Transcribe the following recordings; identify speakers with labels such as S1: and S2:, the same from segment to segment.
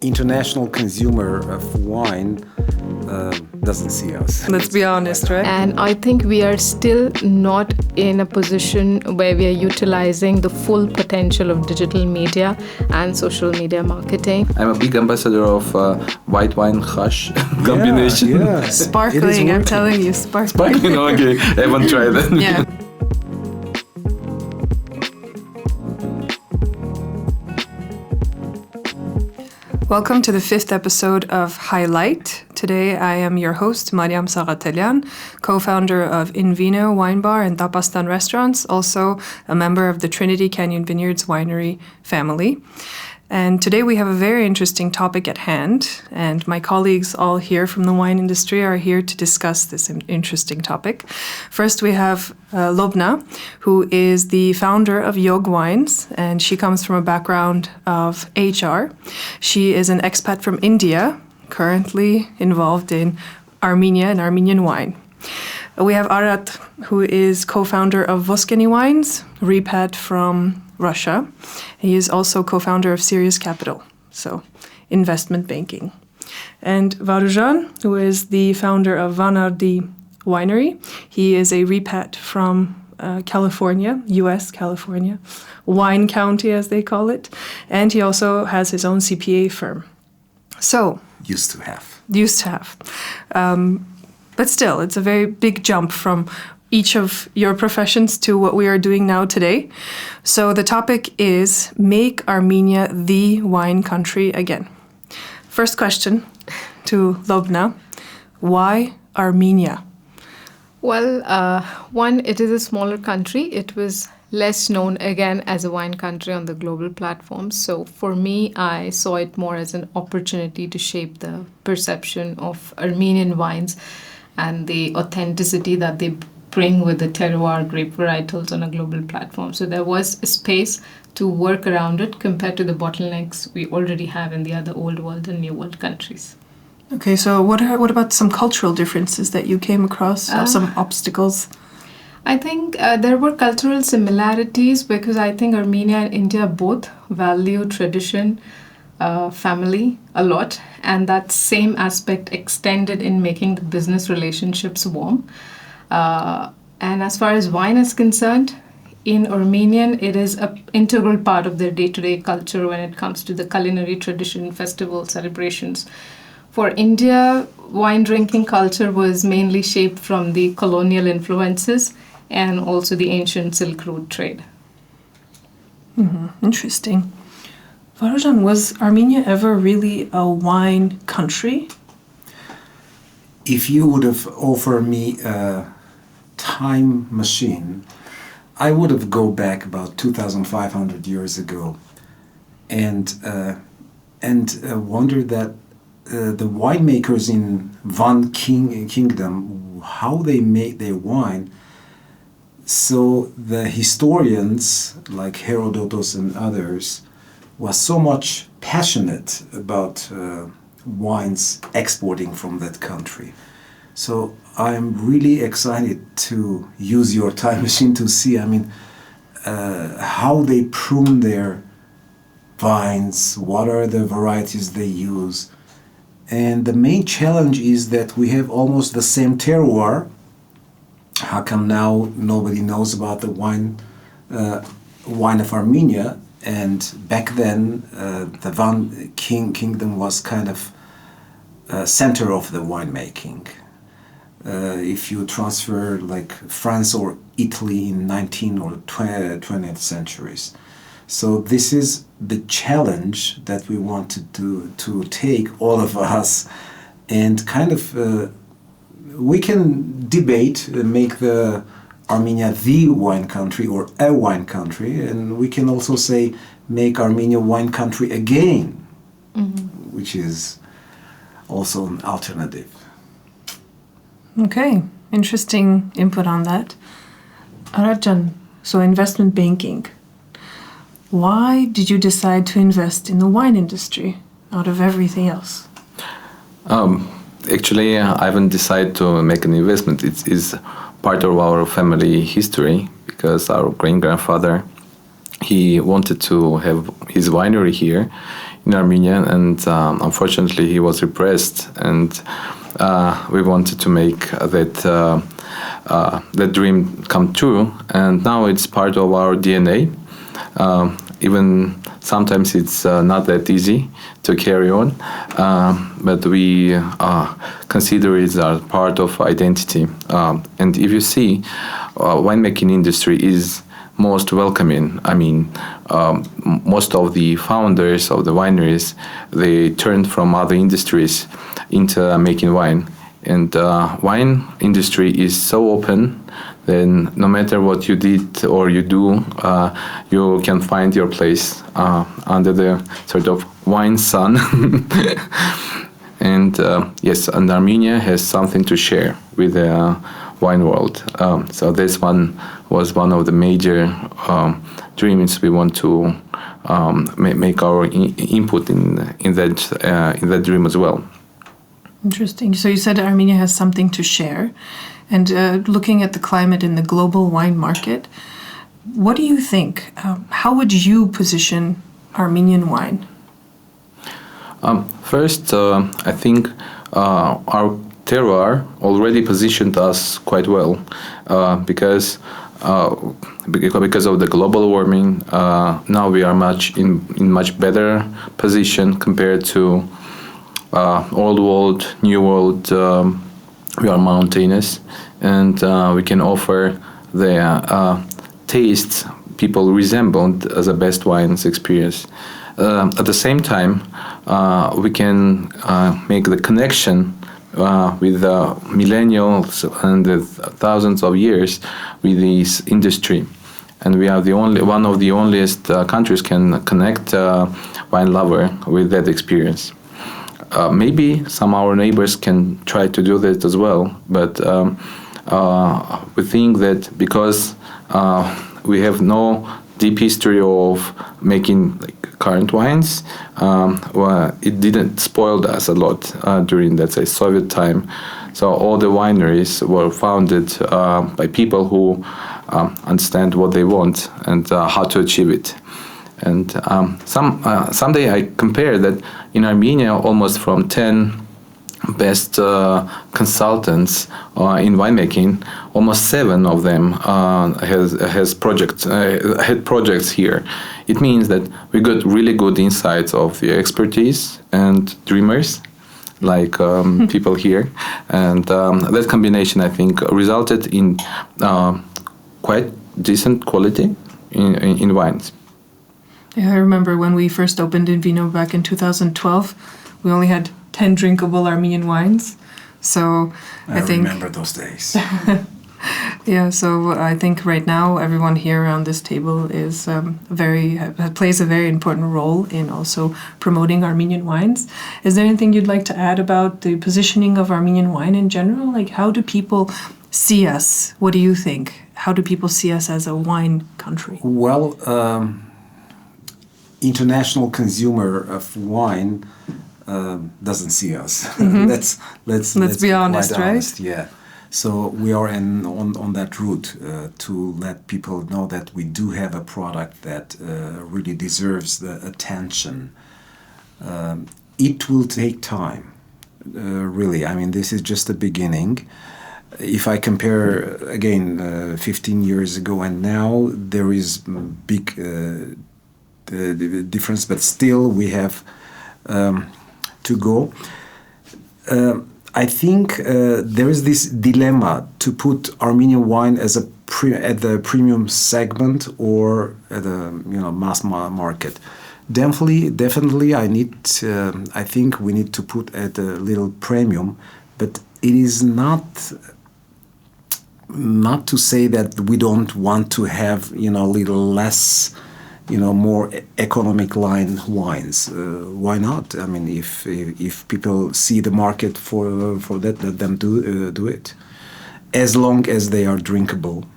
S1: international consumer of wine doesn't see us.
S2: Let's be honest, right?
S3: And I think we are still not in a position where we are utilizing the full potential of digital media and social media marketing.
S4: I'm a big ambassador of white wine hash combination.
S1: Yeah.
S2: Sparkling, I'm telling you, sparkling.
S4: Sparkling, okay. I haven't tried that.
S2: Yeah. Welcome to the 5th episode of Haylight. Today I am your host, Mariam Saghatelyan, co-founder of In Vino Wine Bar and Tapastan Restaurants, also a member of the Trinity Canyon Vineyards winery family. And today we have a very interesting topic at hand, and my colleagues all here from the wine industry are here to discuss this interesting topic. First, we have Lobhna, who is the founder of Yog Wines, and she comes from a background of HR. She is an expat from India, currently involved in Armenia and Armenian wine. We have Ararat, who is co-founder of Voskeni Wines, Repat from Russia. He is also co-founder of Serious Capital, so investment banking. And Varuzhan, who is the founder of Ardi winery. He is a repat from California, U.S. California, Wine County as they call it. And he also has his own CPA firm. So
S1: Used to have.
S2: But still, it's a very big jump from each of your professions to what we are doing now today. So the topic is make Armenia the wine country again. First question to Lobhna, why Armenia?
S3: Well, one, it is a smaller country. It was less known again as a wine country on the global platform. So for me, I saw it more as an opportunity to shape the perception of Armenian wines and the authenticity that they bring with the terroir grape varietals on a global platform. So there was a space to work around it compared to the bottlenecks we already have in the other old world and new world countries.
S2: Okay, so what about some cultural differences that you came across, some obstacles?
S3: I think there were cultural similarities because I think Armenia and India both value tradition, family a lot, and that same aspect extended in making the business relationships warm. And as far as wine is concerned, in Armenian, it is an integral part of their day-to-day culture when it comes to the culinary tradition, festival celebrations. For India, wine drinking culture was mainly shaped from the colonial influences and also the ancient Silk Road trade.
S2: Mm-hmm. Interesting. Varuzhan, was Armenia ever really a wine country?
S1: If you would have offered me a time machine, I would have go back about 2,500 years ago and wonder that the winemakers in one kingdom, how they made their wine. So the historians like Herodotus and others was so much passionate about wines exporting from that country. So I'm really excited to use your time machine to see, how they prune their vines, what are the varieties they use. And the main challenge is that we have almost the same terroir. How come now nobody knows about the wine of Armenia? And back then, the Van Kingdom was kind of center of the winemaking. If you transfer like France or Italy in 19th or 20th centuries. So this is the challenge that we wanted to take, all of us, and kind of we can debate, make the Armenia the wine country or a wine country, and we can also say make Armenia wine country again, which is also an alternative.
S2: Okay, interesting input on that. Ararat, so investment banking. Why did you decide to invest in the wine industry out of everything else?
S4: Actually, I haven't decided to make an investment. It is part of our family history because our great-grandfather, he wanted to have his winery here in Armenia, and unfortunately he was repressed, and we wanted to make that dream come true, and now it's part of our DNA. Even sometimes it's not that easy to carry on, but we consider it as part of identity. And if you see, winemaking industry is most welcoming. I mean, most of the founders of the wineries, they turned from other industries into making wine. And wine industry is so open, then no matter what you did or you do, you can find your place under the sort of wine sun. And yes, and Armenia has something to share with the wine world. So this one was one of the major dreams we want to make our input in that dream as well.
S2: Interesting. So you said Armenia has something to share. And looking at the climate in the global wine market, what do you think? How would you position Armenian wine?
S4: First, I think our terroir already positioned us quite well because of the global warming. Now we are in much better position compared to old world, new world. We are mountainous, and we can offer the taste people resembled as a best wines experience. At the same time, we can make the connection with the millennials and the thousands of years with this industry. And we are one of the onlyest countries can connect wine lover with that experience. Maybe some of our neighbors can try to do that as well, but we think that because we have no deep history of making current wines, it didn't spoil us a lot during, let's say, Soviet time. So all the wineries were founded by people who understand what they want and how to achieve it. And someday I compare that in Armenia, almost from 10 best consultants in winemaking, almost 7 of them had projects here. It means that we got really good insights of the expertise and dreamers, like people here, and that combination, I think, resulted in quite decent quality in wines.
S2: Yeah, I remember when we first opened In Vino back in 2012, we only had 10 drinkable Armenian wines. So I think
S1: remember those days.
S2: Yeah, so I think right now everyone here around this table is plays a very important role in also promoting Armenian wines. Is there anything you'd like to add about the positioning of Armenian wine in general? Like, how do people see us? What do you think? How do people see us as a wine country?
S1: Well, international consumer of wine doesn't see us.
S2: Mm-hmm.
S1: let's
S2: be honest, right?
S1: Yeah. So we are on that route to let people know that we do have a product that really deserves the attention. It will take time, really. I mean, this is just the beginning. If I compare again 15 years ago and now, there is big difference, but still we have to go. I think there is this dilemma to put Armenian wine as at the premium segment or at the mass market. Definitely, I think we need to put at a little premium, but it is not to say that we don't want to have a little less. More economic line wines. Why not? I mean, if people see the market for that, let them do it. As long as they are drinkable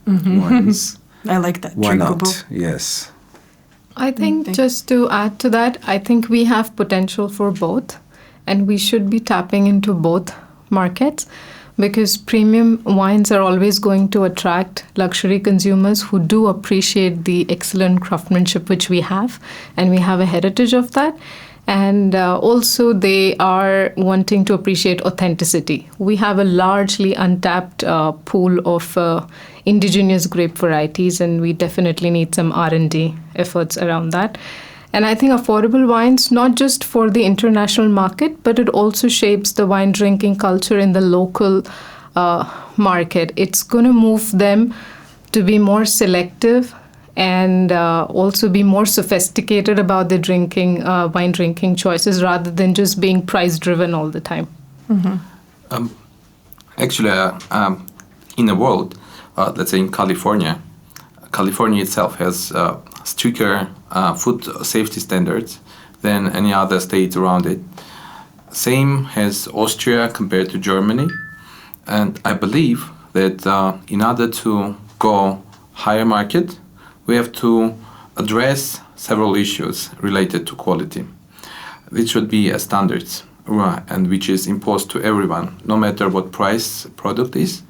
S1: wines.
S2: I like that.
S1: Why
S2: drinkable.
S1: not? Yes.
S3: I think just to add to that, I think we have potential for both, and we should be tapping into both markets. Because premium wines are always going to attract luxury consumers who do appreciate the excellent craftsmanship which we have, and we have a heritage of that. And also they are wanting to appreciate authenticity. We have a largely untapped pool of indigenous grape varieties, and we definitely need some R&D efforts around that. And I think affordable wines, not just for the international market, but it also shapes the wine drinking culture in the local market. It's going to move them to be more selective and also be more sophisticated about their wine drinking choices, rather than just being price driven all the time.
S4: Actually, in the world, let's say in California itself has stricter food safety standards than any other state around it. Same has Austria compared to Germany. And I believe that in order to go higher market, we have to address several issues related to quality. This should be a standards, and which is imposed to everyone, no matter what price product is.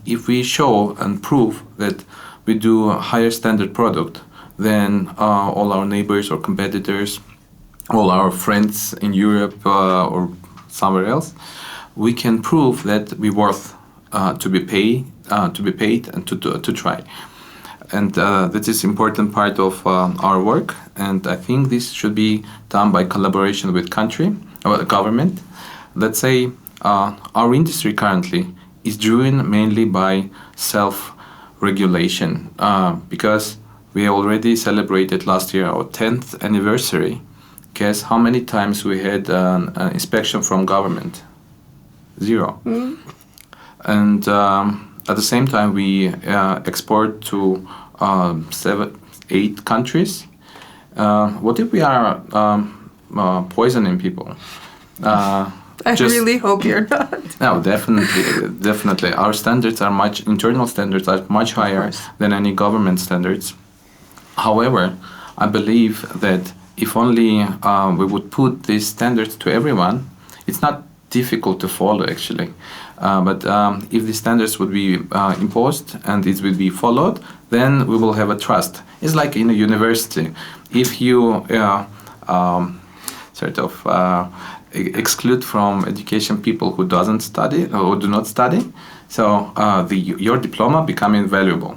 S4: If we show and prove that we do a higher standard product than all our neighbors or competitors, all our friends in Europe or somewhere else, we can prove that we're worth to be paid and to try. And that is important part of our work. And I think this should be done by collaboration with government. Let's say our industry currently is driven mainly by self-regulation because we already celebrated last year our 10th anniversary. Guess how many times we had an inspection from government? 0. And at the same time, we export to 7-8 countries. What if we are poisoning people?
S2: I really hope you're not.
S4: No, definitely. Our standards are internal standards are much higher than any government standards. However, I believe that if only we would put these standards to everyone, it's not difficult to follow actually. But if the standards would be imposed and it will be followed, then we will have a trust. It's like in a university. If you exclude from education people who doesn't study or do not study, so your diploma become invaluable.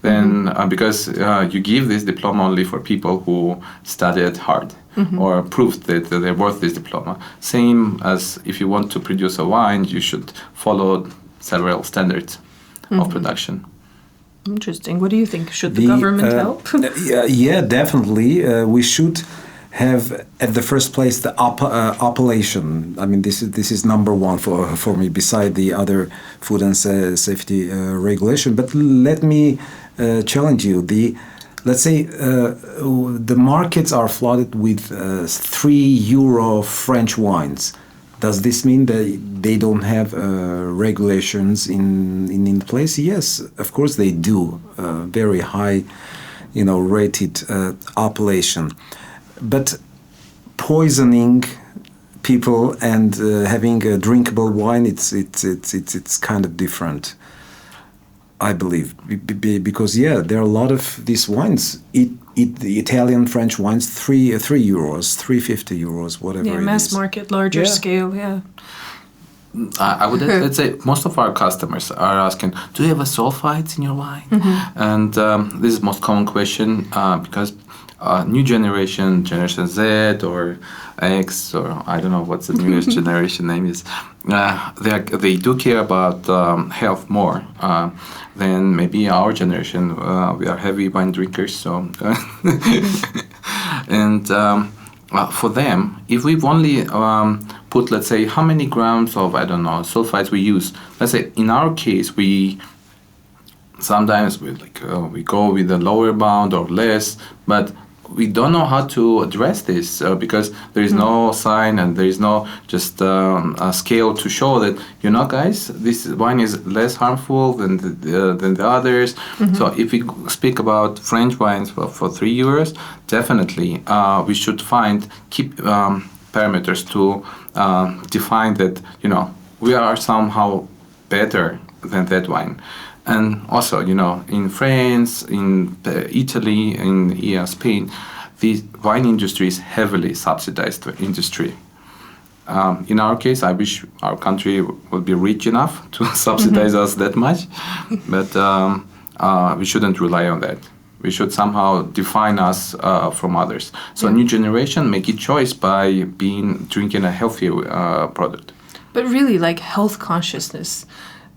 S4: Then because you give this diploma only for people who studied hard or proved that they're worth this diploma. Same as if you want to produce a wine, you should follow several standards of production.
S2: Interesting. What do you think? Should the government help?
S1: Yeah, definitely. We should have at the first place the appellation. I mean, this is number one for me, beside the other food and safety regulation. But let me challenge you. Let's say the markets are flooded with €3 French wines. Does this mean that they don't have regulations in place? Yes, of course they do. Very high, rated appellation. But poisoning people and having a drinkable wine, it's kind of different, I believe, because there are a lot of these wines. The Italian, French wines, €3, €3.50, whatever.
S2: Yeah, mass market, larger scale. Yeah.
S4: I would let's say most of our customers are asking, "Do you have a sulfites in your wine?" And this is the most common question because new Generation Z or X, or I don't know what's the newest generation name is, they do care about health more than maybe our generation. We are heavy wine drinkers, so and for them, if we've only put, let's say, how many grams of sulfites we use. Let's say in our case, sometimes we go with a lower bound or less, but we don't know how to address this because there is no sign and there is no just a scale to show that, guys, this wine is less harmful than the others. So if we speak about French wines for €3, definitely we should keep parameters to define that, we are somehow better than that wine. And also, in France, in Italy, in Spain, the wine industry is heavily subsidized industry. In our case, I wish our country would be rich enough to subsidize us that much, but we shouldn't rely on that. We should somehow define us from others. So new generation make a choice by drinking a healthier product.
S2: But really, like health consciousness,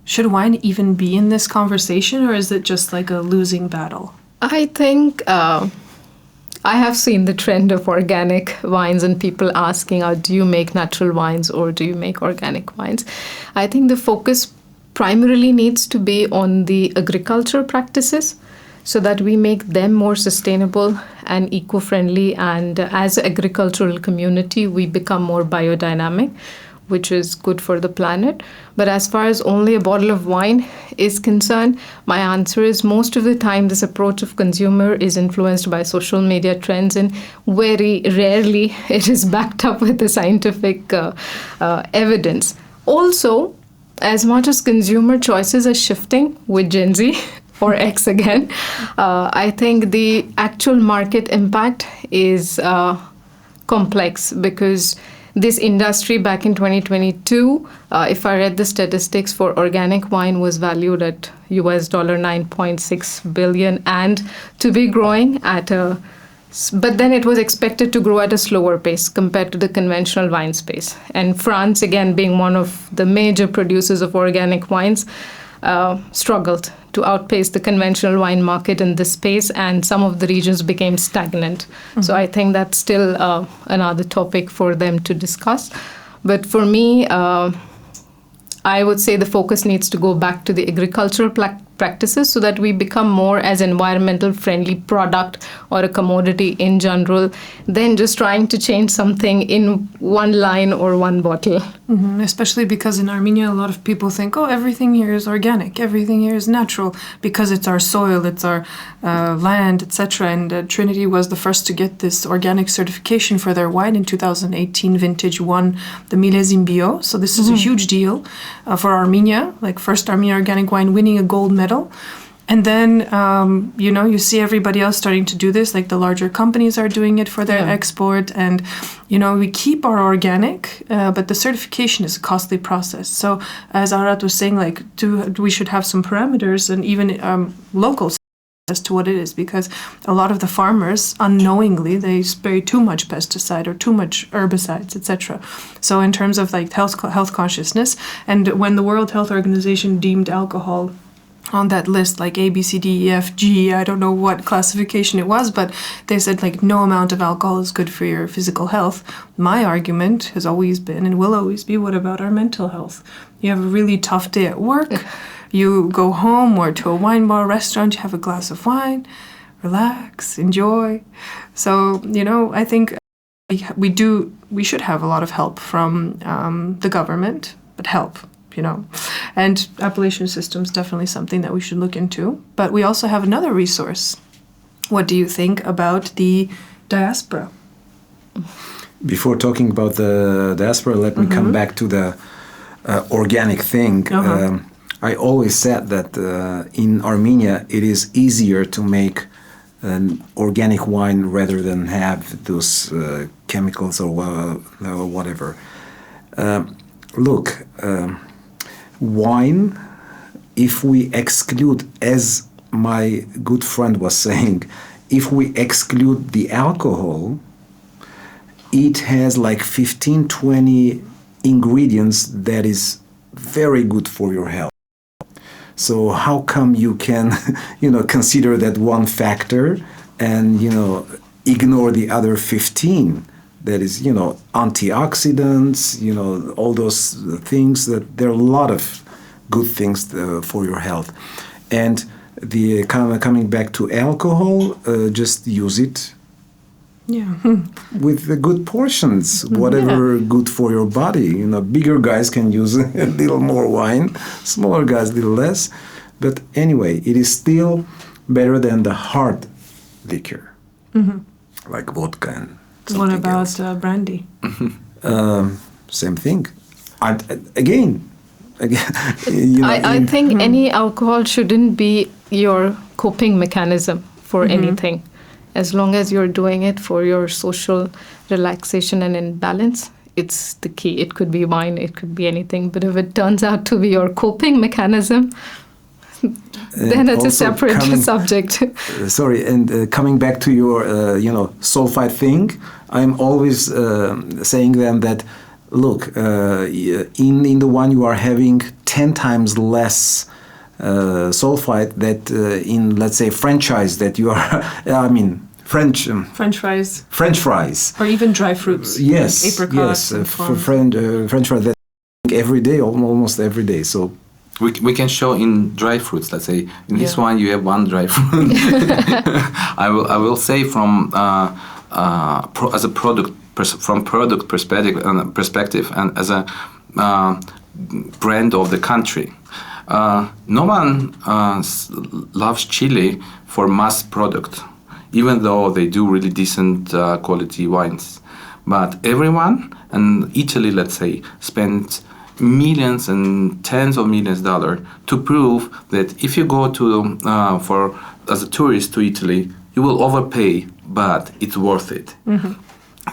S2: should wine even be in this conversation, or is it just like a losing battle?
S3: I think I have seen the trend of organic wines and people asking, do you make natural wines or do you make organic wines? I think the focus primarily needs to be on the agricultural practices so that we make them more sustainable and eco-friendly. And as an agricultural community, we become more biodynamic, which is good for the planet. But as far as only a bottle of wine is concerned, my answer is most of the time this approach of consumer is influenced by social media trends, and very rarely it is backed up with the scientific evidence. Also, as much as consumer choices are shifting with Gen Z, or X again, I think the actual market impact is complex, because this industry back in 2022, if I read the statistics for organic wine, was valued at US $9.6 billion, and to be growing at but then it was expected to grow at a slower pace compared to the conventional wine space. And France, again, being one of the major producers of organic wines, struggled to outpace the conventional wine market in this space, and some of the regions became stagnant. Mm-hmm. So I think that's still another topic for them to discuss. But for me, I would say the focus needs to go back to the agricultural practices so that we become more as environmental friendly product or a commodity in general than just trying to change something in one line or one bottle.
S2: Mm-hmm. Especially because in Armenia, a lot of people think, everything here is organic, everything here is natural, because it's our soil, it's our land, etc. And Trinity was the first to get this organic certification for their wine in 2018. Vintage won the Millésime Bio. So this is a huge deal for Armenia, like first Armenian organic wine winning a gold medal. And then, you see everybody else starting to do this, like the larger companies are doing it for their export. And, we keep our organic, but the certification is a costly process. So as Ararat was saying, we should have some parameters and even local as to what it is, because a lot of the farmers, unknowingly, they spray too much pesticide or too much herbicides, etc. So in terms of health consciousness, and when the World Health Organization deemed alcohol on that list, like A, B, C, D, E, F, G, I don't know what classification it was, but they said no amount of alcohol is good for your physical health. My argument has always been and will always be, what about our mental health? You have a really tough day at work, you go home or to a wine bar, restaurant, you have a glass of wine, relax, enjoy. So, I think we should have a lot of help from the government, but help. And appellation system is definitely something that we should look into. But we also have another resource. What do you think about the diaspora?
S1: Before talking about the diaspora, let me come back to the organic thing. I always said that in Armenia, it is easier to make an organic wine rather than have those chemicals or whatever. Look, wine, if we exclude, as my good friend was saying, if we exclude the alcohol, it has 15, 20 ingredients that is very good for your health. So how come you can, consider that one factor and, ignore the other 15? That is, antioxidants, all those things, that there are a lot of good things for your health. And the coming back to alcohol, just use it with the good portions, whatever good for your body. Bigger guys can use a little more wine, smaller guys a little less. But anyway, it is still better than the hard liquor, like vodka and
S2: what about brandy?
S1: Same thing. I
S3: think any alcohol shouldn't be your coping mechanism for anything. As long as you're doing it for your social relaxation and in balance, it's the key. It could be wine, it could be anything. But if it turns out to be your coping mechanism, then it's a separate subject.
S1: Sorry, and coming back to your, sulfite thing, I'm always saying them that, look, in the wine you are having 10 times less sulfite that in, let's say, franchise that you are, French
S2: fries.
S1: French fries.
S2: Or even dry fruits.
S1: Yes,
S2: apricots.
S1: Yes, French fries that every day, almost every day. So
S4: we can show in dry fruits. Let's say in this one you have one dry fruit. I will say from as a product from product perspective and as a brand of the country. No one loves Chile for mass product, even though they do really decent quality wines. But everyone, and Italy, let's say, spent millions and tens of millions of dollars to prove that if you go to as a tourist to Italy, you will overpay, but it's worth it. Mm-hmm.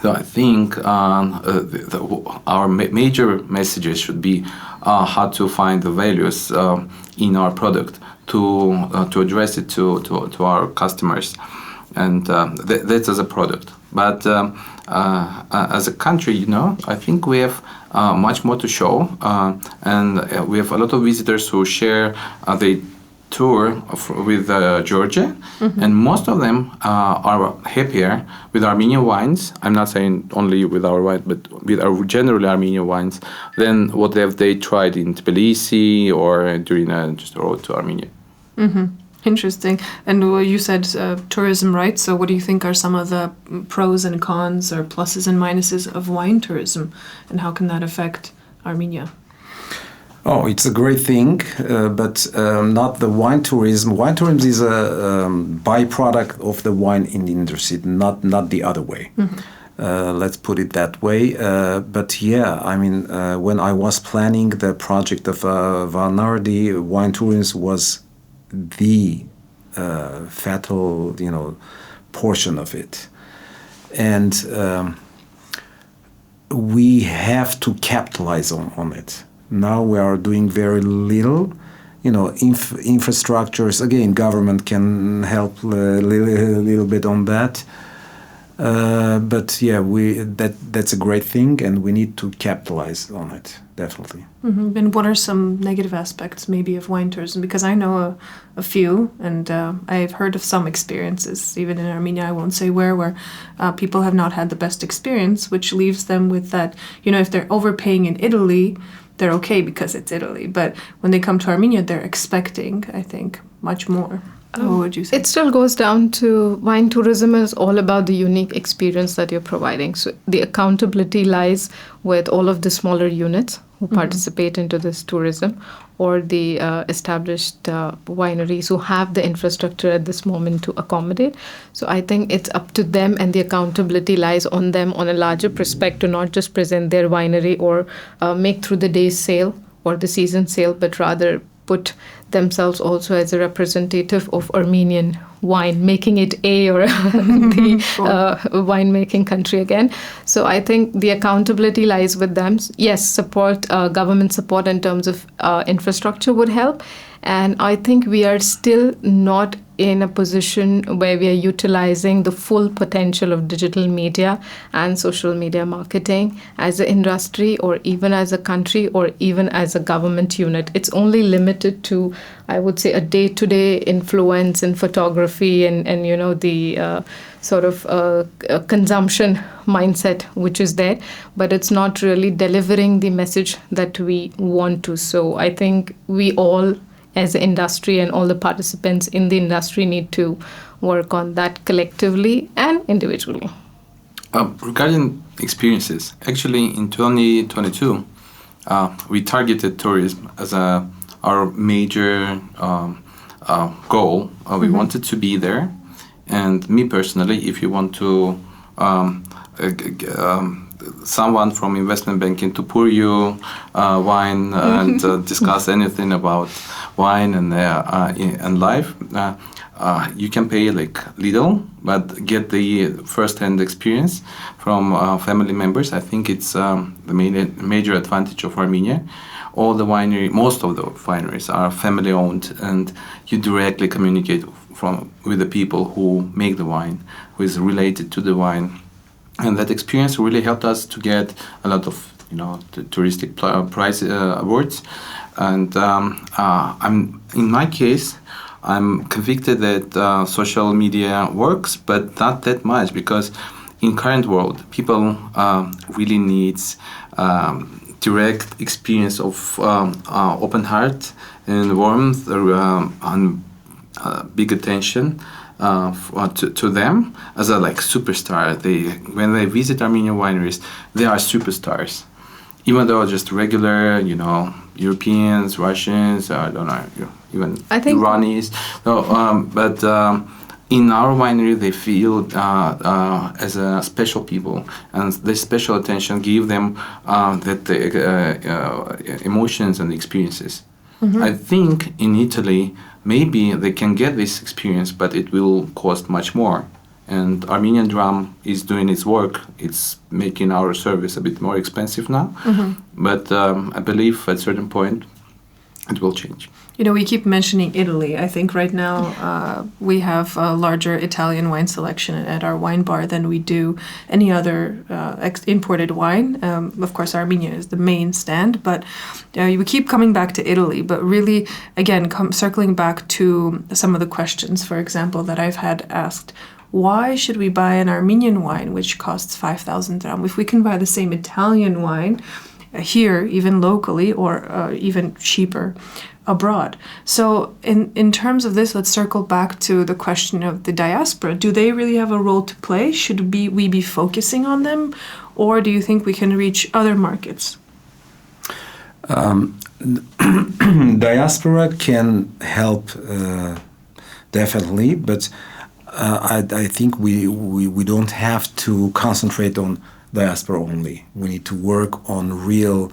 S4: So I think our major messages should be how to find the values in our product to address it to our customers, and that's as a product. But as a country, I think we have much more to show, and we have a lot of visitors who share the tour with Georgia, mm-hmm. and most of them are happier with Armenian wines. I'm not saying only with our wine, but with our generally Armenian wines than what they tried in Tbilisi or during just a road to Armenia.
S2: Mm-hmm. Interesting. And you said tourism, right? So what do you think are some of the pros and cons or pluses and minuses of wine tourism, and how can that affect Armenia?
S1: Oh, it's a great thing, but not the wine tourism. Wine tourism is a byproduct of the wine industry, not the other way. Mm-hmm. Let's put it that way. But yeah, when I was planning the project of Ardi, wine tourism was the fatal, portion of it, and we have to capitalize on it. Now we are doing very little, infrastructures. Again, government can help a little bit on that. But yeah, that's a great thing, and we need to capitalize on it, definitely.
S2: Mm-hmm. And what are some negative aspects maybe of wine tourism? Because I know a few, and I've heard of some experiences, even in Armenia, I won't say where people have not had the best experience, which leaves them with that, if they're overpaying in Italy, they're okay because it's Italy. But when they come to Armenia, they're expecting, I think, much more. What would you say?
S3: It still goes down to wine tourism is all about the unique experience that you're providing. So the accountability lies with all of the smaller units who mm-hmm. participate into this tourism, or the established wineries who have the infrastructure at this moment to accommodate. So I think it's up to them, and the accountability lies on them on a larger perspective, to not just present their winery or make through the day's sale or the season sale, but rather put themselves also as a representative of Armenian wine, making it or the winemaking country again. So I think the accountability lies with them. Yes, support, government support in terms of infrastructure would help. And I think we are still not in a position where we are utilizing the full potential of digital media and social media marketing as an industry, or even as a country, or even as a government unit. It's only limited to, I would say, a day-to-day influence in photography and the sort of consumption mindset which is there, but it's not really delivering the message that we want to. So I think we all, as an industry, and all the participants in the industry, need to work on that collectively and individually.
S4: Regarding experiences, actually in 2022, we targeted tourism as our major goal. We mm-hmm. wanted to be there, and me personally, if you want to someone from investment banking to pour you wine and discuss anything about wine and life, you can pay like little, but get the first-hand experience from family members. I think it's the major advantage of Armenia. Most of the wineries are family-owned, and you directly communicate with the people who make the wine, who is related to the wine, and that experience really helped us to get a lot of the touristic prize awards. And in my case, I'm convicted that social media works, but not that much, because in current world, people really needs direct experience of open heart and warmth and big attention to them as a superstar. When they visit Armenian wineries, they are superstars, even though just regular, Europeans, Russians, I don't know, even Iranis. No, but in our winery, they feel as a special people, and this special attention give them emotions and experiences. Mm-hmm. I think in Italy, maybe they can get this experience, but it will cost much more. And Armenian Drum is doing its work. It's making our service a bit more expensive now. Mm-hmm. But I believe at a certain point it will change.
S2: We keep mentioning Italy. I think right now we have a larger Italian wine selection at our wine bar than we do any other imported wine. Of course, Armenia is the main stand, but we keep coming back to Italy. But really, again, circling back to some of the questions, for example, that I've had asked. Why should we buy an Armenian wine which costs 5,000 dram if we can buy the same Italian wine here, even locally, or even cheaper abroad? So in terms of this, let's circle back to the question of the diaspora. Do they really have a role to play? Should we be focusing on them? Or do you think we can reach other markets?
S1: Diaspora can help definitely, but I think we don't have to concentrate on diaspora only. We need to work on real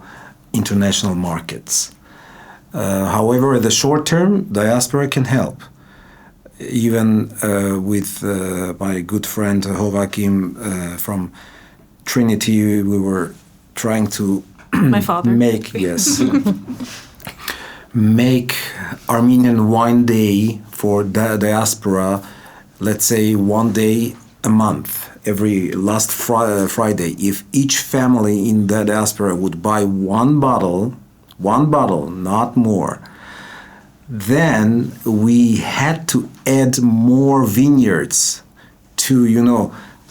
S1: international markets. However, in the short term, diaspora can help. Even with my good friend Joachim from Trinity, we were trying to
S2: my father
S1: make Armenian Wine Day for diaspora. Let's say one day a month, every last Friday. If each family in the diaspora would buy one bottle, not more, then we had to add more vineyards to,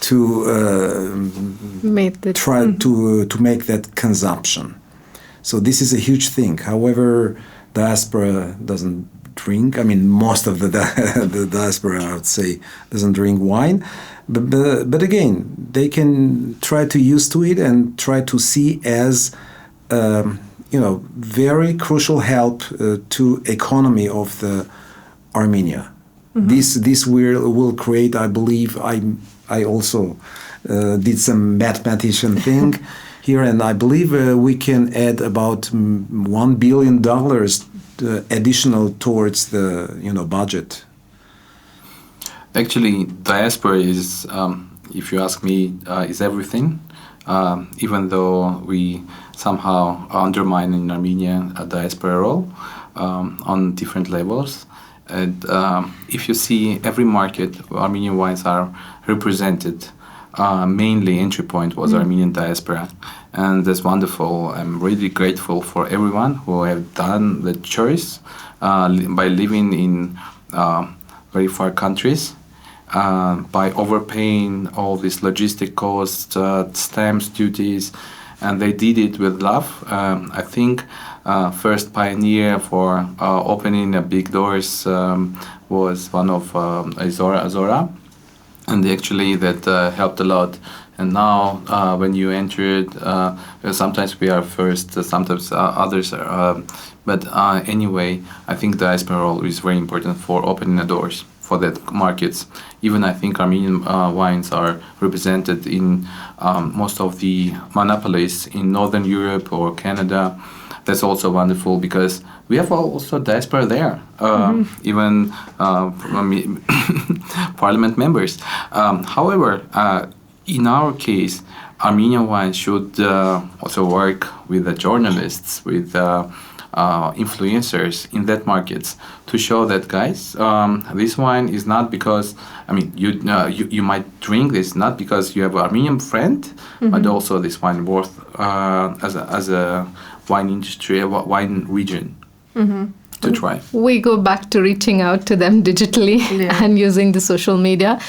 S1: to make that consumption. So this is a huge thing. However, diaspora doesn't drink. I mean, most of the diaspora, I would say, doesn't drink wine. But again, they can try to use to it and try to see as, very crucial help to economy of the Armenia. Mm-hmm. This will create, I believe, I also did some mathematician thing here, and I believe we can add about $1 billion additional towards the budget.
S4: Actually, diaspora is, if you ask me, is everything. Even though we somehow undermine in Armenia a diaspora role on different levels. And if you see every market, Armenian wines are represented. Mainly entry point was Armenian diaspora, and that's wonderful. I'm really grateful for everyone who have done the choice by living in very far countries, by overpaying all these logistic costs, stamps, duties, and they did it with love. I think first pioneer for opening big doors was one of Azora. And actually that helped a lot. And now when you entered, sometimes we are first, sometimes others are. But anyway, I think diaspora role is very important for opening the doors for that markets. Even I think Armenian wines are represented in most of the monopolies in Northern Europe or Canada. that's also wonderful because we have also diaspora there, even parliament members. However, in our case, Armenian wine should also work with the journalists, with influencers in that markets to show that, guys, this wine is not because you might drink this not because you have an Armenian friend, but also this wine worth as a wine industry, a wine region to try.
S3: We go back to reaching out to them digitally and using the social media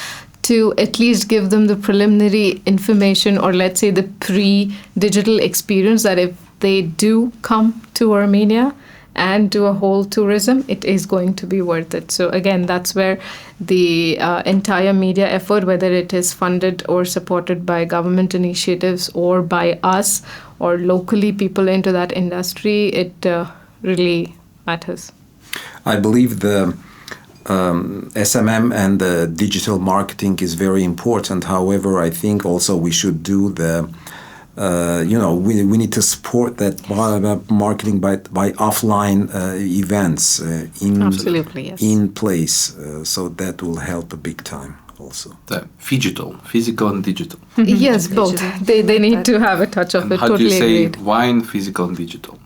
S3: to at least give them the preliminary information, or let's say the pre-digital experience, that if they do come to Armenia and do a whole tourism, it is going to be worth it. So again, that's where the entire media effort, whether it is funded or supported by government initiatives or by us or locally people into that industry, it really matters.
S1: I believe the SMM and the digital marketing is very important. However, I think also we should do the we need to support that marketing by offline events
S3: Absolutely, yes.
S1: in place. So that will help a big time also.
S4: The physical and digital.
S3: Yes, both. They need to have a touch of
S4: And
S3: it.
S4: how do you
S3: Totally
S4: say
S3: agreed.
S4: wine, physical and digital?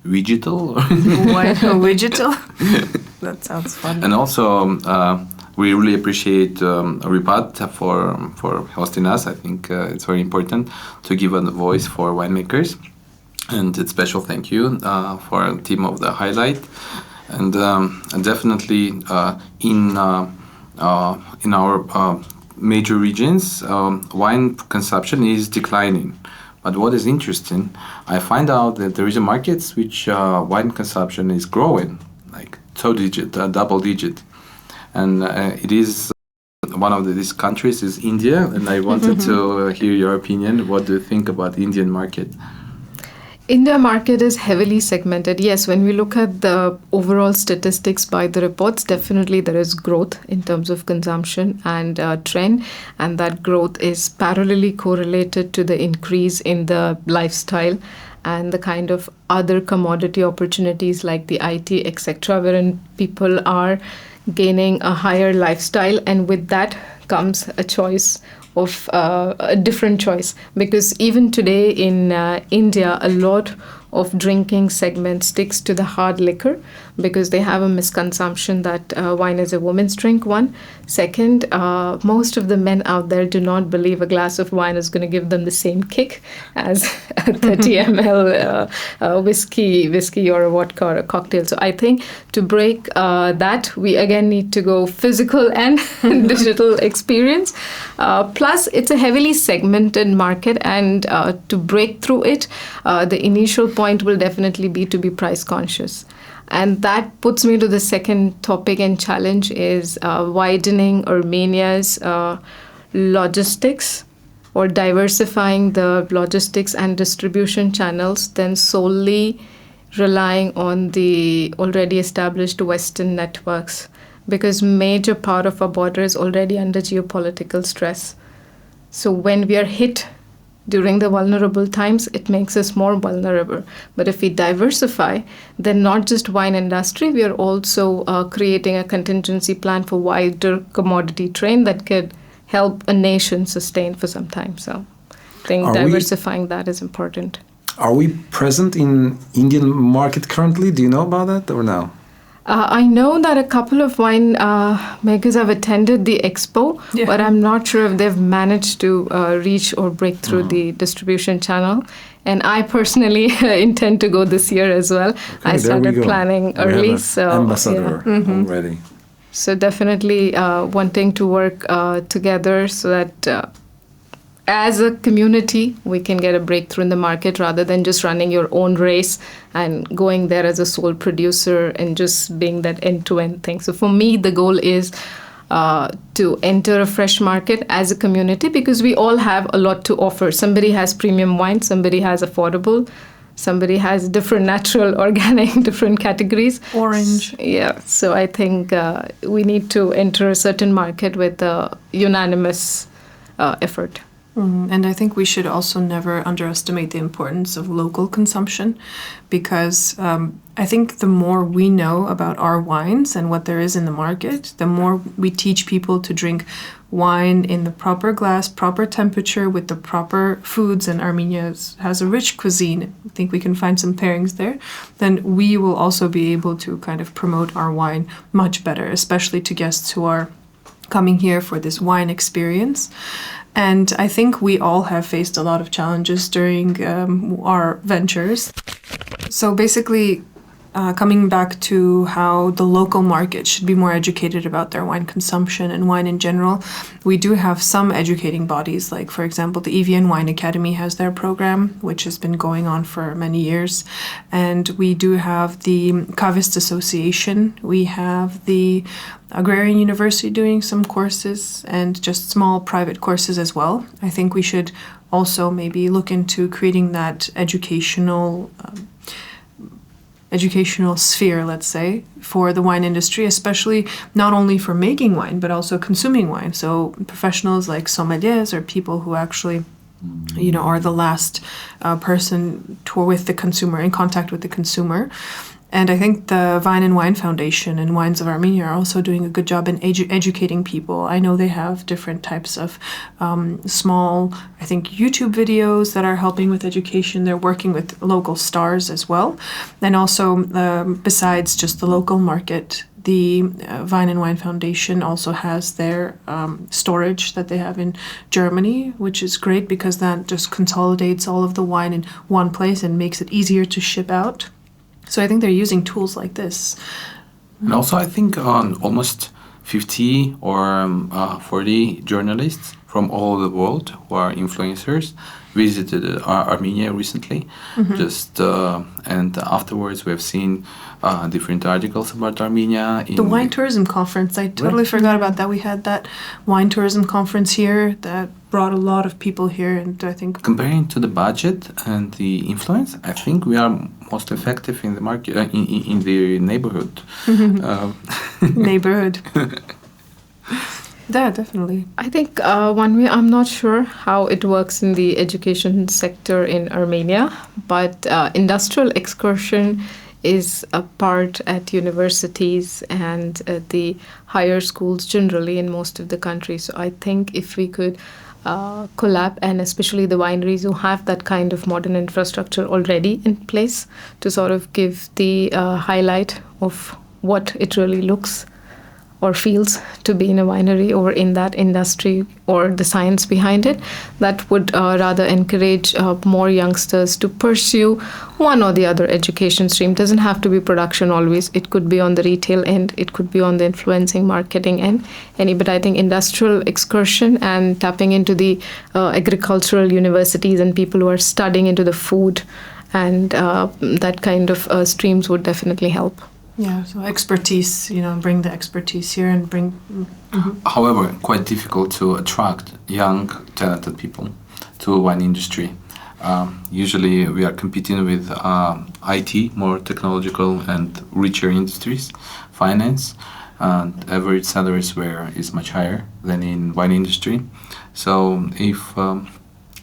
S4: Digital?
S2: Wine digital? That sounds fun.
S4: And also, we really appreciate Repat for hosting us. I think it's very important to give a voice for winemakers. And a special thank you for the team of the Haylight. And definitely in our major regions, wine consumption is declining. But what is interesting, I find out that there is a markets which wine consumption is growing, like double digit. And it is one of these countries is India, and I wanted to hear your opinion. What do you think about the Indian market?
S3: India market is heavily segmented. Yes, when we look at the overall statistics by the reports, definitely there is growth in terms of consumption and trend, and that growth is parallelly correlated to the increase in the lifestyle and the kind of other commodity opportunities like the IT, etc., wherein people are gaining a higher lifestyle, and with that comes a choice of a different choice, because even today in India, a lot of drinking segment sticks to the hard liquor because they have a misconception that wine is a woman's drink, one. Second, most of the men out there do not believe a glass of wine is going to give them the same kick as a 30 ml whiskey or a vodka or a cocktail. So I think to break that, we again need to go physical and digital experience. Plus, it's a heavily segmented market, and to break through it, the initial point will definitely be to be price conscious. And that puts me to the second topic and challenge is widening Armenia's logistics, or diversifying the logistics and distribution channels than solely relying on the already established Western networks, because major part of our border is already under geopolitical stress. So when we are hit during the vulnerable times, it makes us more vulnerable. But if we diversify, then not just wine industry, we are also creating a contingency plan for wider commodity trade that could help a nation sustain for some time. So I think diversifying that is important.
S1: Are we present in Indian market currently? Do you know about that or no?
S3: I know that a couple of wine makers have attended the expo, but I'm not sure if they've managed to reach or break through the distribution channel. And I personally intend to go this year as well.
S1: Okay,
S3: I started planning early.
S1: Ambassador already.
S3: So definitely wanting to work together so that as a community, we can get a breakthrough in the market rather than just running your own race and going there as a sole producer and just being that end-to-end thing. So for me, the goal is to enter a fresh market as a community, because we all have a lot to offer. Somebody has premium wine, somebody has affordable, somebody has different natural, organic, different categories.
S2: Orange.
S3: Yeah, so I think we need to enter a certain market with a unanimous effort.
S2: And I think we should also never underestimate the importance of local consumption, because I think the more we know about our wines and what there is in the market, the more we teach people to drink wine in the proper glass, proper temperature, with the proper foods, and Armenia has a rich cuisine. I think we can find some pairings there. Then we will also be able to kind of promote our wine much better, especially to guests who are coming here for this wine experience. And I think we all have faced a lot of challenges during our ventures. So basically, coming back to how the local market should be more educated about their wine consumption and wine in general, we do have some educating bodies, like, for example, the EVN Wine Academy has their program, which has been going on for many years. And we do have the Cavist Association. We have the Agrarian University doing some courses, and just small private courses as well. I think we should also maybe look into creating that educational sphere, let's say, for the wine industry, especially not only for making wine, but also consuming wine. So professionals like sommeliers, or people who actually, are the last person with the consumer, in contact with the consumer. And I think the Vine and Wine Foundation and Wines of Armenia are also doing a good job in educating people. I know they have different types of small, I think, YouTube videos that are helping with education. They're working with local stars as well. And also, besides just the local market, the Vine and Wine Foundation also has their storage that they have in Germany, which is great because that just consolidates all of the wine in one place and makes it easier to ship out. So I think they're using tools like this.
S4: And also, I think almost 50 or 40 journalists from all over the world who are influencers visited Armenia recently. And afterwards, we have seen different articles about Armenia.
S2: The wine tourism conference, I totally forgot about that. We had that wine tourism conference here that brought a lot of people here, and I think
S4: comparing to the budget and the influence, I think we are most effective in the market, in the neighborhood.
S2: Neighborhood. Yeah, definitely.
S3: I think one way, I'm not sure how it works in the education sector in Armenia, but industrial excursion is a part at universities and at the higher schools generally in most of the country. So I think if we could collab, and especially the wineries who have that kind of modern infrastructure already in place, to sort of give the highlight of what it really looks or feels to be in a winery or in that industry, or the science behind it, that would rather encourage more youngsters to pursue one or the other education stream. Doesn't have to be production always. It could be on the retail end. It could be on the influencing marketing end. But I think industrial excursion and tapping into the agricultural universities and people who are studying into the food and that kind of streams would definitely help.
S2: Yeah, so expertise, bring the expertise here and bring...
S4: However, quite difficult to attract young, talented people to wine industry. Usually we are competing with IT, more technological and richer industries, finance, and average salaries is much higher than in wine industry. So if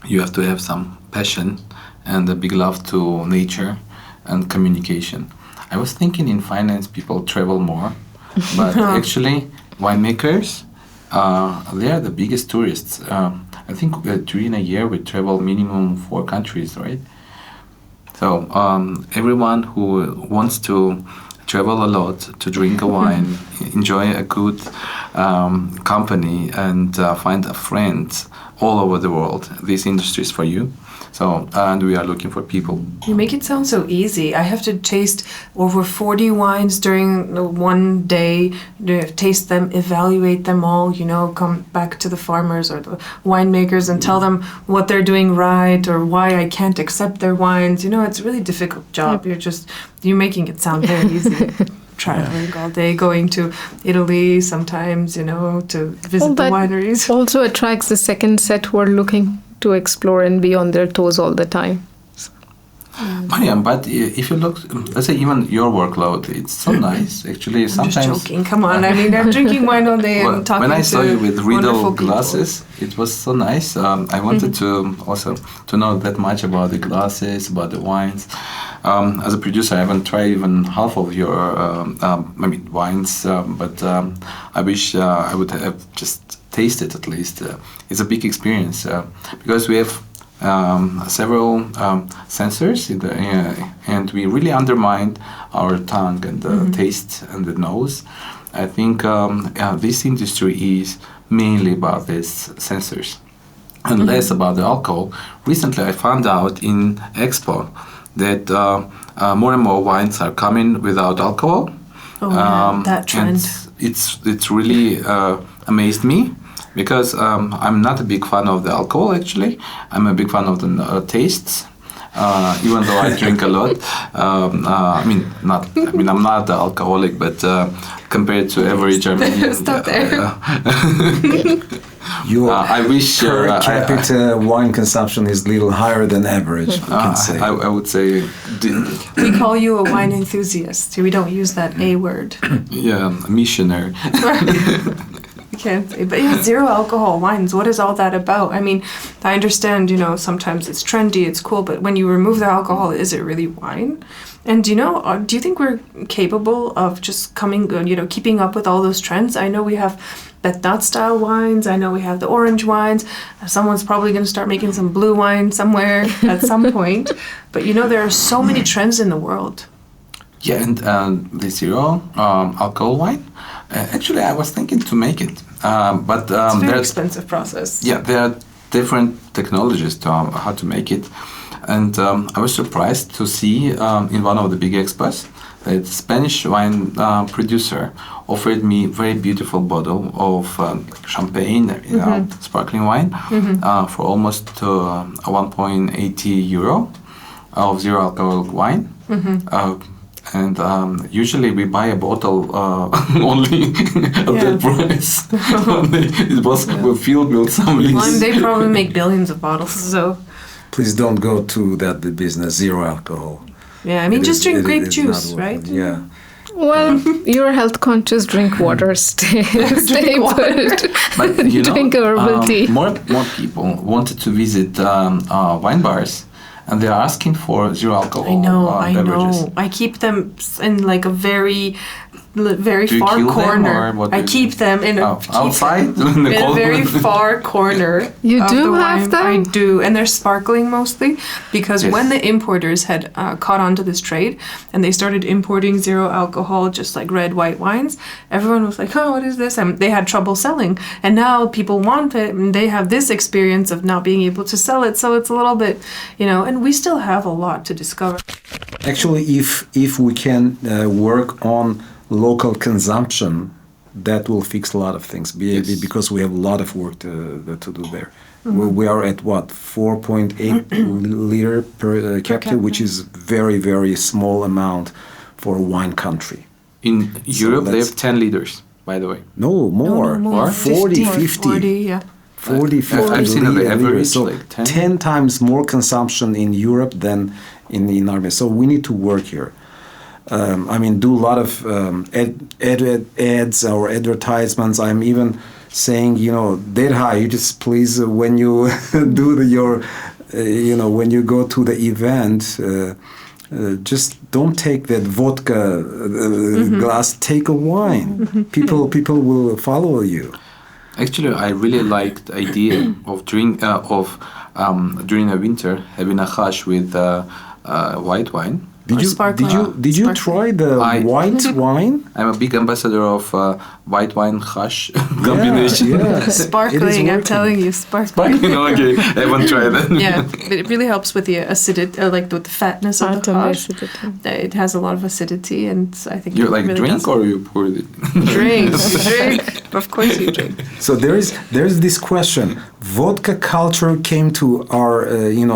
S4: you have to have some passion and a big love to nature and communication. I was thinking in finance people travel more, but actually winemakers, they are the biggest tourists. I think during a year we travel minimum 4 countries, right? So everyone who wants to travel a lot to drink a wine, enjoy a good company, and find a friend all over the world, this industry is for you. So, and we are looking for people.
S2: You make it sound so easy. I have to taste over 40 wines during one day, taste them, evaluate them all, come back to the farmers or the winemakers and tell them what they're doing right or why I can't accept their wines. It's a really difficult job. You're making it sound very easy. Traveling all day, going to Italy sometimes, to visit the wineries.
S3: Also attracts the second set who are looking to explore and be on their toes all the time.
S4: Mariam, but if you look, let's say even your workload, it's so nice. Actually, sometimes.
S2: I'm just joking. Come on. I mean, I'm drinking wine all day and talking
S4: when I saw you with Riedel
S2: people.
S4: glasses, it was so nice. I wanted to also to know that much about the glasses, about the wines. As a producer, I haven't tried even half of your wines, but I wish I would have just tasted at least. It's a big experience because we have several sensors in the, and we really undermined our tongue and the taste and the nose. I think this industry is mainly about these sensors and less about the alcohol. Recently, I found out in Expo that more and more wines are coming without alcohol.
S2: Oh, yeah, that trend.
S4: And it's really amazed me. Because I'm not a big fan of the alcohol, actually. I'm a big fan of the tastes, even though I drink a lot. I'm not the alcoholic, but compared to average Armenian,
S2: stop there.
S1: I
S4: wish
S1: per capita wine consumption is a little higher than average. You can say.
S4: I would say.
S2: We call you a wine enthusiast. We don't use that A word.
S4: Yeah, a missionary.
S2: But yeah, zero alcohol wines, what is all that about? I mean, I understand, sometimes it's trendy, it's cool, but when you remove the alcohol, is it really wine? And do you think we're capable of just keeping up with all those trends? I know we have Betat style wines, I know we have the orange wines, someone's probably going to start making some blue wine somewhere at some point, but there are so many trends in the world.
S4: Yeah, and the zero alcohol wine, actually I was thinking to make it, but
S2: it's a very expensive process.
S4: Yeah, there are different technologies to how to make it, and I was surprised to see in one of the big expos that Spanish wine producer offered me a very beautiful bottle of champagne, sparkling wine, for almost 1.80 euro of zero alcohol wine. And usually we buy a bottle only at that price. It was filled with some leaves.
S2: Well, and they probably make billions of bottles, so...
S1: Please don't go to that business, zero alcohol.
S2: Yeah, just drink grape juice, right?
S1: Yeah.
S3: Well, you're health conscious, drink water, stay put.
S4: But
S3: drink herbal tea.
S4: More people wanted to visit wine bars. And they're asking for zero alcohol beverages.
S2: I know. I keep them in like a very
S4: Do you
S2: far
S4: kill
S2: corner.
S4: them, or what
S2: I keep them in
S4: outside
S2: in a very far corner.
S3: You
S2: of
S3: do
S2: the
S3: have
S2: wine.
S3: them?
S2: I do, and they're sparkling mostly because
S4: Yes.
S2: when the importers had caught on to this trade and they started importing zero alcohol, just like red, white wines, everyone was like, "Oh, what is this?" And they had trouble selling, and now people want it, and they have this experience of not being able to sell it. So it's a little bit, and we still have a lot to discover.
S1: Actually, if we can work on local consumption, that will fix a lot of things. Because we have a lot of work to do there. Mm-hmm. We are at what 4.8 liter per capita, which is very, very small amount for a wine country.
S4: In Europe, they have 10 liters, by the way.
S1: No, more.
S2: More.
S1: 40, 50.
S2: 40, yeah.
S1: 40, 50
S4: I've seen the average,
S1: so
S4: like 10.
S1: 10 times more consumption in Europe than in Armenia. So we need to work here. Do a lot of ads or advertisements. I'm even saying, Derha, you just please, when you do when you go to the event, just don't take that vodka glass, take a wine. People will follow you.
S4: Actually, I really liked the idea of during a winter having a hash with white wine.
S1: Did you try the white wine?
S4: I'm a big ambassador of white wine hash combination.
S1: Yeah.
S2: Sparkling, I'm telling you, sparkling.
S4: Okay, I haven't tried that.
S2: Yeah, but it really helps with the acidity, like with the fatness of the hash. It has a lot of acidity, and I think
S4: you
S2: it
S4: like
S2: really
S4: drink
S2: does.
S4: or you pour it?
S2: Drink. Of course you drink.
S1: So there's this question. Vodka culture came to our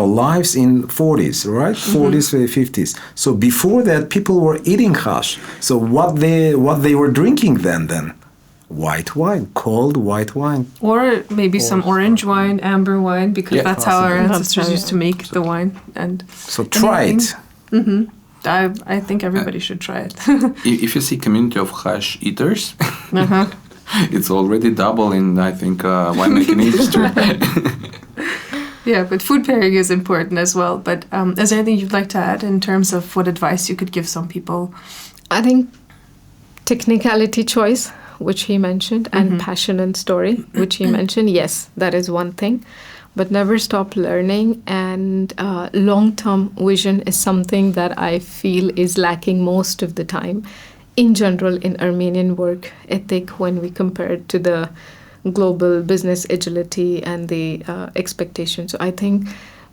S1: lives in 40s, right? 40s, 50s. So before that, people were eating hash. So what they were drinking then? white wine, cold white wine.
S2: Or maybe some orange wine, amber wine, because
S4: Yeah,
S2: that's how our
S3: possibly.
S2: ancestors used to make the wine. And
S1: So try it.
S2: I think everybody should try it.
S4: If you see community of hash eaters,
S2: Uh-huh.
S4: it's already double in, I think, winemaking industry.
S2: Yeah, but food pairing is important as well. But is there anything you'd like to add in terms of what advice you could give some people?
S3: I think technicality choice, which he mentioned, and passion and story, which he mentioned, yes, that is one thing. But never stop learning, and long-term vision is something that I feel is lacking most of the time in general in Armenian work ethic when we compare it to the global business agility and the expectations. So I think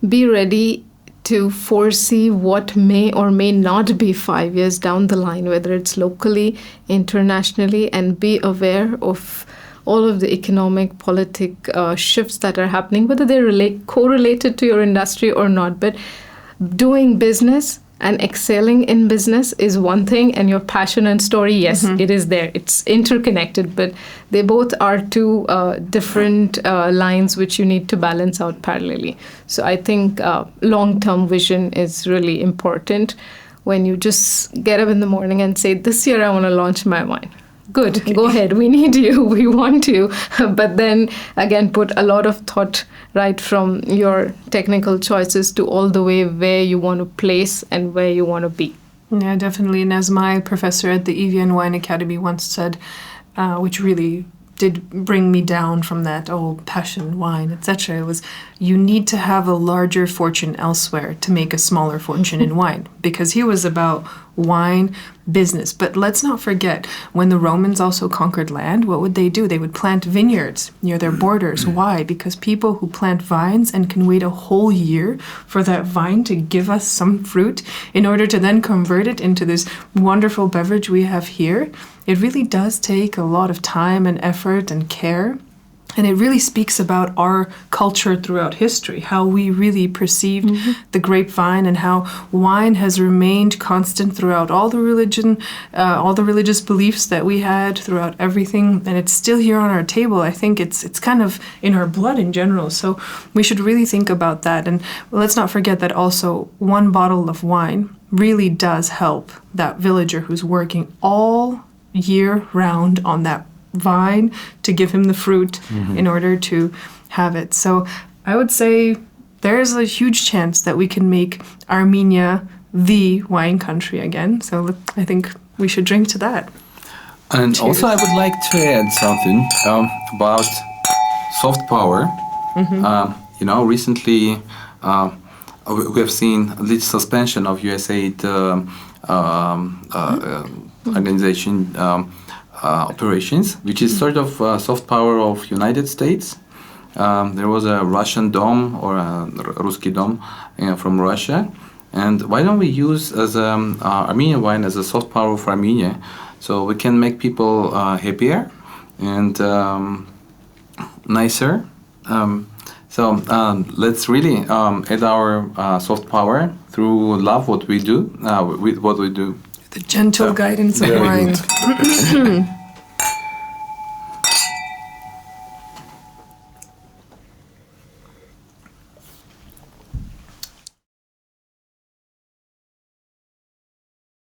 S3: be ready to foresee what may or may not be 5 years down the line, whether it's locally, internationally, and be aware of all of the economic, politic shifts that are happening, whether they're correlated to your industry or not. But doing business and excelling in business is one thing, and your passion and story, yes, it is there. It's interconnected, but they both are two different lines which you need to balance out parallelly. So I think long-term vision is really important. When you just get up in the morning and say, this year I want to launch my wine. Good, okay. Go ahead. We need you. We want you. But then again, put a lot of thought right from your technical choices to all the way where you want to place and where you want to be.
S2: Yeah, definitely. And as my professor at the EVN Wine Academy once said, which really did bring me down from that, passion, wine, etc. It was, you need to have a larger fortune elsewhere to make a smaller fortune in wine, because he was about wine business. But let's not forget, when the Romans also conquered land, what would they do? They would plant vineyards near their borders. Why? Because people who plant vines and can wait a whole year for that vine to give us some fruit in order to then convert it into this wonderful beverage we have here, it really does take a lot of time and effort and care. And it really speaks about our culture throughout history, how we really perceived the grapevine and how wine has remained constant throughout all the religious beliefs that we had throughout everything. And it's still here on our table. I think it's kind of in our blood in general. So we should really think about that. And let's not forget that also one bottle of wine really does help that villager who's working all year round on that vine to give him the fruit in order to have it. So I would say there's a huge chance that we can make Armenia the wine country again. So I think we should drink to that.
S4: And
S2: Cheers.
S4: also I would like to add something about soft power. Recently we have seen the suspension of USAID organization operations, which is sort of soft power of United States. There was a Russian dom or a Ruski dom from Russia, and why don't we use as Armenian wine as a soft power for Armenia, so we can make people happier and nicer. So let's really add our soft power through love what we do with what we do.
S2: The gentle guidance of
S1: Very
S2: wine.
S1: good.